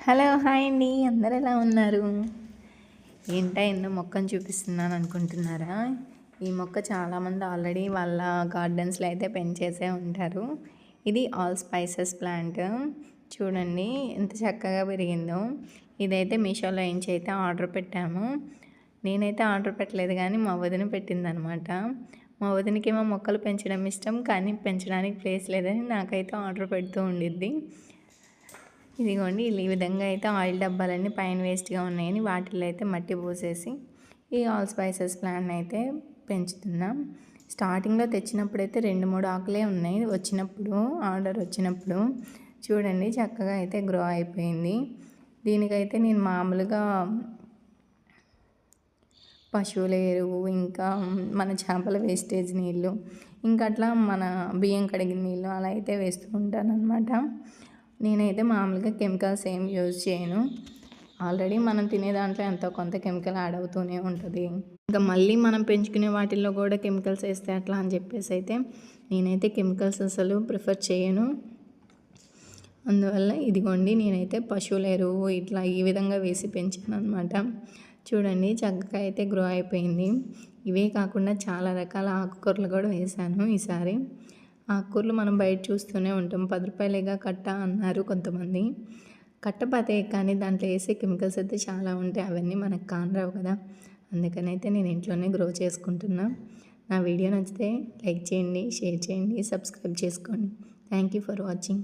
Hello hi అండి, అందరు ఎలా ఉన్నారు? ఏంటా ఎన్నో మొక్కను చూపిస్తున్నాను అనుకుంటున్నారా? ఈ మొక్క చాలామంది ఆల్రెడీ వాళ్ళ గార్డెన్స్లో అయితే పెంచేసే ఉంటారు. ఇది ఆల్ స్పైసెస్ ప్లాంట్. చూడండి ఎంత చక్కగా పెరిగిందో. ఇదైతే మీషోలో అయితే ఆర్డర్ పెట్టాము. నేనైతే ఆర్డర్ పెట్టలేదు కానీ మా వదిన పెట్టిందనమాట. మా వదినకేమో మొక్కలు పెంచడం ఇష్టం, కానీ పెంచడానికి ప్లేస్ లేదని నాకైతే ఆర్డర్ పెడుతూ ఉండిద్ది. ఇదిగోండి ఈ విధంగా అయితే ఆయిల్ డబ్బాలన్నీ పైన వేస్ట్గా ఉన్నాయని వాటిల్లో అయితే మట్టి పోసేసి ఈ ఆల్ స్పైసెస్ ప్లాంట్ అయితే పెంచుతున్నాం. స్టార్టింగ్లో తెచ్చినప్పుడైతే 2-3 ఆకులే ఉన్నాయి ఆర్డర్ వచ్చినప్పుడు. చూడండి చక్కగా అయితే గ్రో అయిపోయింది. దీనికైతే నేను మామూలుగా పశువుల ఎరువు, ఇంకా మన చేపల వేస్టేజ్ నీళ్ళు, ఇంకా అట్లా మన బియ్యం కడిగిన నీళ్ళు అలా అయితే వేస్తూ ఉంటాను అనమాట. నేనైతే మామూలుగా కెమికల్స్ ఏం యూజ్ చేయను. ఆల్రెడీ మనం తినే దాంట్లో ఎంతో కొంత కెమికల్ యాడ్ అవుతూనే ఉంటుంది. ఇంకా మళ్ళీ మనం పెంచుకునే వాటిల్లో కూడా కెమికల్స్ వేస్తే అట్లా అని చెప్పేసి అయితే నేనైతే కెమికల్స్ అసలు ప్రిఫర్ చేయను. అందువల్ల ఇదిగోండి నేనైతే పశువుల ఎరువు ఇట్లా ఈ విధంగా వేసి పెంచాను అనమాట. చూడండి చక్కగా అయితే గ్రో అయిపోయింది. ఇవే కాకుండా చాలా రకాల ఆకుకూరలు కూడా వేశాను ఈసారి. ఆకుకూరలు మనం బయట చూస్తూనే ఉంటాం, 10 రూపాయలేగా కట్ట అన్నారు కొంతమంది. కట్ట పదే, కానీ దాంట్లో వేసే కెమికల్స్ అయితే చాలా ఉంటాయి. అవన్నీ మనకు కానరావు కదా. అందుకని అయితే నేను ఇంట్లోనే గ్రో చేసుకుంటున్నా. నా వీడియో నచ్చితే లైక్ చేయండి, షేర్ చేయండి, సబ్స్క్రైబ్ చేసుకోండి. Thank you for watching.